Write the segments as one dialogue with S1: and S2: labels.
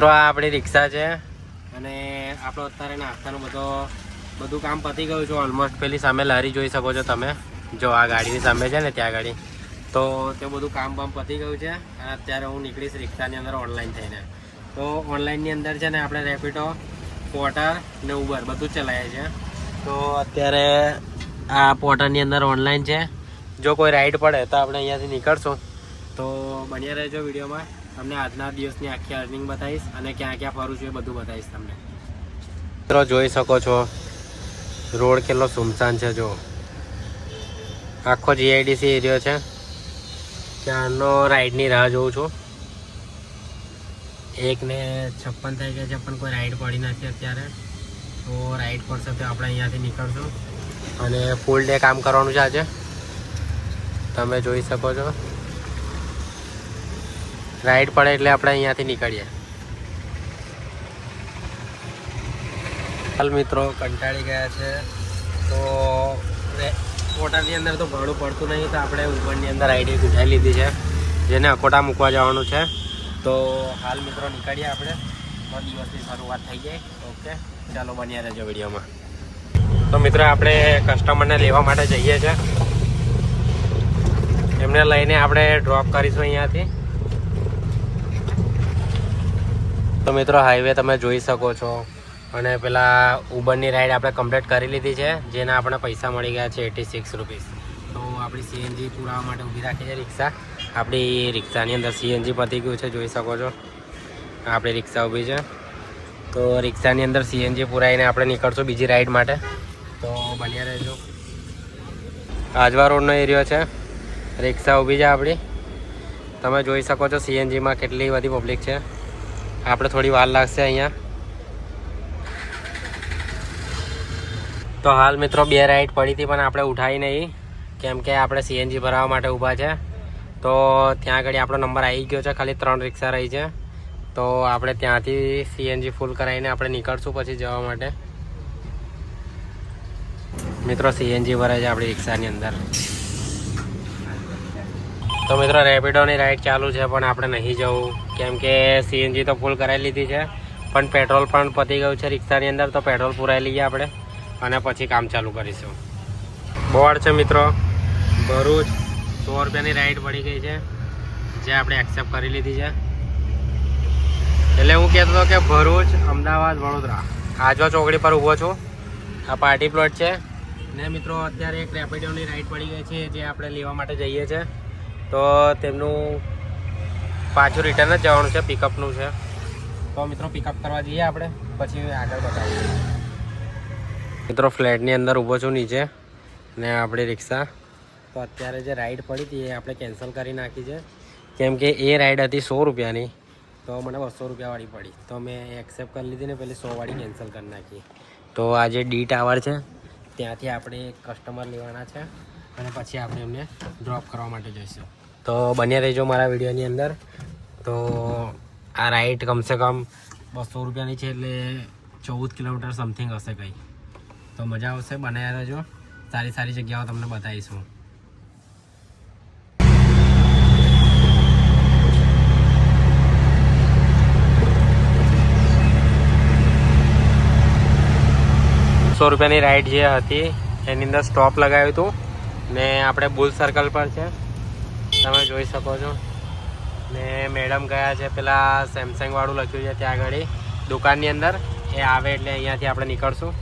S1: મિત્રો આ આપણી રિક્ષા છે અને આપણો અત્યારે નાસ્તાનું બધું કામ પતી ગયું છે ઓલમોસ્ટ. પેલી સામે લારી જોઈ શકો છો તમે, જો આ ગાડીની સામે છે ને ત્યાં ગાડી, તો તે બધું કામ પતી ગયું છે. અને અત્યારે હું નીકળીશ રિક્ષાની અંદર ઓનલાઈન થઈને. તો ઓનલાઈનની અંદર છે ને આપણે રેપિડો, પોર્ટર ને ઉબર બધું જ ચલાવીએ છીએ. તો અત્યારે આ પોર્ટરની અંદર ઓનલાઈન છે. જો કોઈ રાઈડ પડે તો આપણે અહીંયાથી નીકળશું. તો બન્યા રહેજો વિડીયોમાં. તમને આજના દિવસની આખી અર્નિંગ બતાવીશ અને ક્યાં ક્યાં ફરું છું એ બધું બતાવીશ તમને. મિત્રો જોઈ શકો છો રોડ કેટલો સુમસાન છે. જો આખો જીઆઈડીસી એરિયો છે. ત્યાંનો રાઈડની રાહ જોઉં છું. 1:56 થઈ ગયા છે પણ કોઈ રાઈડ પડી નથી અત્યારે. તો રાઈડ પડશે તો આપણે અહીંયાથી નીકળશું અને ફૂલ ડે કામ કરવાનું છે આજે. તમે જોઈ શકો છો રાઈડ પડે એટલે આપણે અહીંયાથી નીકળીએ. હાલ મિત્રો કંટાળી ગયા છે. તો પોર્ટરની અંદર તો ભાડું પડતું નહીં, તો આપણે ઉબરની અંદર રાઈડ ઉઠાવી લીધી છે, જેને અકોટા મૂકવા જવાનું છે. તો હાલ મિત્રો નીકળીએ આપણે. દિવસની શરૂઆત થઈ જાય. ઓકે, ચાલો બન્યા રહેજો વિડીયોમાં. તો મિત્રો આપણે કસ્ટમરને લેવા માટે જઈએ છીએ. એમને લઈને આપણે ડ્રોપ કરીશું અહીંયાથી. તો મિત્રો હાઈવે તમે જોઈ શકો છો અને પેલા ઉબરની રાઈડ આપણે કમ્પ્લીટ કરી લીધી છે, જેના આપણે પૈસા મળી ગયા છે 86 રૂપીસ. તો આપણી સીએનજી પુરાવા માટે ઊભી રાખી છે રિક્ષા. આપણી રિક્ષાની અંદર સીએનજી પતી ગયું છે, જોઈ શકો છો. આપણી રિક્ષા ઊભી છે. તો રિક્ષાની અંદર સીએનજી પુરાવીને આપણે નીકળશું બીજી રાઈડ માટે. તો બન્યા રહેજો. આજવા રોડનો એરિયો છે. રિક્ષા ઊભી છે આપણી. તમે જોઈ શકો છો સીએનજીમાં કેટલી બધી પબ્લિક છે. આપણે થોડી વાર લાગશે અહીંયા. તો હાલ મિત્રો 2 રાઈડ પડી હતી પણ આપણે ઉઠાવી નહીં, કેમ કે આપણે સીએનજી ભરાવવા માટે ઊભા છે. તો ત્યાં આગળ આપણો નંબર આવી ગયો છે. ખાલી 3 રિક્ષા રહી છે. તો આપણે ત્યાંથી સીએનજી ફૂલ કરાવીને આપણે નીકળશું પછી જવા માટે. મિત્રો સીએનજી ભરાય છે આપણી રિક્ષાની અંદર. તો મિત્રો રેપિડોની રાઈડ ચાલુ છે પણ આપણે નહીં જવું, કેમ કે સીએનજી તો ફૂલ કરાવી લીધી છે પણ પેટ્રોલ પણ પતી ગયું છે રિક્ષાની અંદર. તો પેટ્રોલ પુરાવી લઈએ આપણે અને પછી કામ ચાલુ કરીશું. બોર્ડ છે મિત્રો, ભરૂચ 100 રૂપિયાની રાઈડ પડી ગઈ છે, જે આપણે એક્સેપ્ટ કરી લીધી છે. એટલે હું કહેતો હતો કે ભરૂચ, અમદાવાદ, વડોદરા આજવા ચોકડી પર ઊભો છું. આ પાર્ટી પ્લોટ છે ને મિત્રો. અત્યારે એક રેપિડોની રાઈડ પડી ગઈ છે, જે આપણે લેવા માટે જઈએ છીએ. તો તેમનું પાછું રિટર્ન જ જવાનું છે, પિકઅપનું છે. તો મિત્રો પિકઅપ કરવા જઈએ આપણે, પછી આગળ બતાવીએ. મિત્રો ફ્લેટની અંદર ઊભો છું નીચે ને આપણી રિક્ષા. તો અત્યારે જે રાઈડ પડી હતી એ આપણે કેન્સલ કરી નાખી છે, કેમ કે એ રાઈડ હતી 100 રૂપિયાની. તો મને 200 રૂપિયાવાળી પડી, તો મેં એક્સેપ્ટ કરી લીધી ને પેલી 100વાળી કેન્સલ કરી નાખી. તો આ જે ડી ટાવર છે ત્યાંથી આપણે કસ્ટમર લેવાના છે અને પછી આપણે એમને ડ્રોપ કરવા માટે જઈશું. તો બન્યા રહેજો મારા વિડીયોની અંદર. તો આ રાઈડ કમસે કમ 200 રૂપિયાની છે, એટલે 14 કિલોમીટર સમથિંગ હશે કંઈ. તો મજા આવશે, બનાવ્યા રહેજો. સારી સારી જગ્યાઓ તમને બતાવીશું. ₹100 રાઈડ જે હતી એની અંદર સ્ટોપ લગાવ્યું હતું ને આપણે બુલ સર્કલ પર છે, તમે જોઈ શકો છો. ને મેડમ ગયા છે પેલા સેમસંગ વાળું લખ્યું છે ત્યાં આગળ દુકાનની અંદર. એ આવે એટલે અહીંયાથી આપણે નીકળશું.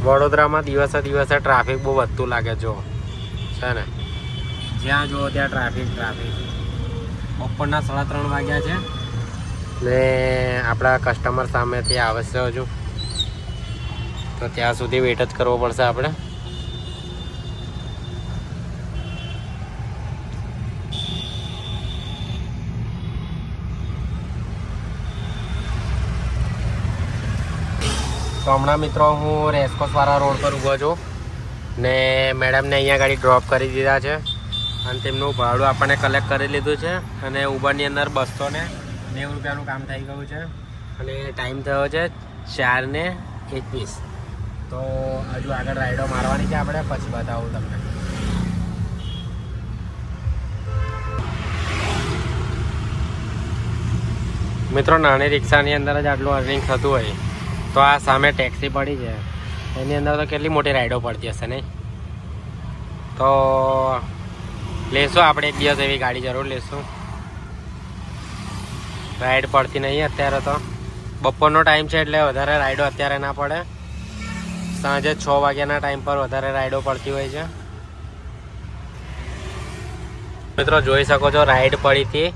S1: વડોદરામાં દિવસે દિવસે ટ્રાફિક બહુ વધતું લાગે જો છે ને. જ્યાં જુઓ ત્યાં ટ્રાફિક. બપોરના 3:30 વાગ્યા છે ને આપણા કસ્ટમર સામેથી આવે છે હજુ. તો ત્યાં સુધી વેઇટ જ કરવો પડશે આપણે. તો હમણાં મિત્રો હું રેસકોર્સવાળા રોડ પર ઊભો છું ને મેડમને અહીંયા ગાડી ડ્રોપ કરી દીધા છે અને તેમનું ભાડું આપણને કલેક્ટ કરી લીધું છે. અને ઉબરની અંદર 290 રૂપિયાનું કામ થઈ ગયું છે અને ટાઈમ થયો છે 4:21. તો હજુ આગળ રાઈડો મારવાની છે આપણે, પછી બતાવું તમને. મિત્રો નાની રિક્ષાની અંદર જ આટલું અર્નિંગ થતું હોય તો આ સામે ટેક્સી પડી છે એની અંદર તો કેટલી મોટી રાઈડો પડતી હશે નહીં? તો લેશું આપણે એક દિવસ એવી ગાડી જરૂર લેશું. રાઈડ પડતી નહીં અત્યારે તો બપોરનો ટાઈમ છે એટલે વધારે રાઈડો અત્યારે ના પડે. સાંજે 6 વાગ્યાના ટાઈમ પર વધારે રાઈડો પડતી હોય છે. મિત્રો જોઈ શકો છો રાઈડ પડી હતી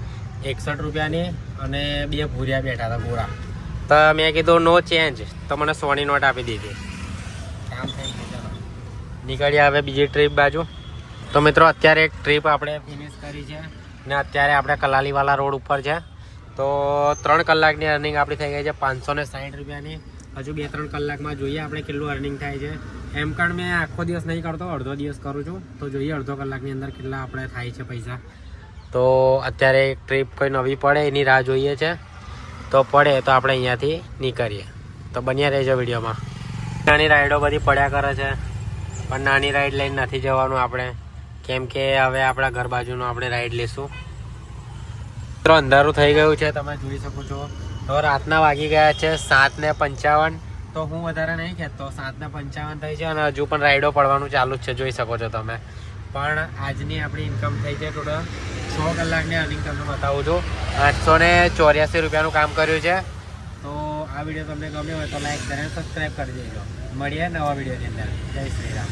S1: 61 રૂપિયાની અને 2 ભૂરિયા બેઠા હતા પૂરા. તો મેં કીધું નો ચેન્જ તો મને 100ની નોટ આપી દીધી. કામ થઈ ગયું. ચાલો નીકળ્યા હવે બીજી ટ્રીપ બાજુ. તો મિત્રો અત્યારે એક ટ્રીપ આપણે ફિનિશ કરી છે ને અત્યારે આપણે કલાલીવાલા રોડ ઉપર છે. તો 3 કલાકની અર્નિંગ આપણી થઈ ગઈ છે 560 રૂપિયાની. હજુ 2-3 કલાકમાં જોઈએ આપણે કેટલું અર્નિંગ થાય છે. એમ કારણ મેં આખો દિવસ નહીં કરતો, અડધો દિવસ કરું છું. તો જોઈએ અડધો કલાકની અંદર કેટલા આપણે થાય છે પૈસા. તો અત્યારે એક ટ્રીપ કોઈ નવી પડે એની રાહ જોઈએ છે. તો પડે તો આપણે અહીંયાથી નીકળીએ. તો બન્યા રહેજો વિડીયોમાં. નાની રાઈડો બધી પડ્યા કરે છે પણ નાની રાઈડ લઈને નથી જવાનું આપણે, કેમ કે હવે આપણા ઘર બાજુનો આપણે રાઈડ લેશું. મિત્રો અંધારું થઈ ગયું છે તમે જોઈ શકો છો. તો રાતના વાગી ગયા છે 7:55. તો હું વધારે નહીં કહેતો, 7:55 થઈ છે અને હજુ પણ રાઈડો પડવાનું ચાલુ જ છે જોઈ શકો છો તમે. પણ આજની આપણી ઇન્કમ થઈ છે ટોટલ 100 કલાકની અર્નિંગ તમને બતાવું છું. 884 રૂપિયાનું કામ કર્યું છે. તો આ વિડીયો તમને ગમ્યો હોય તો લાઈક કરીને સબસ્ક્રાઈબ કરી દેજો. મળીએ નવા વિડીયોની અંદર. જય શ્રી રામ.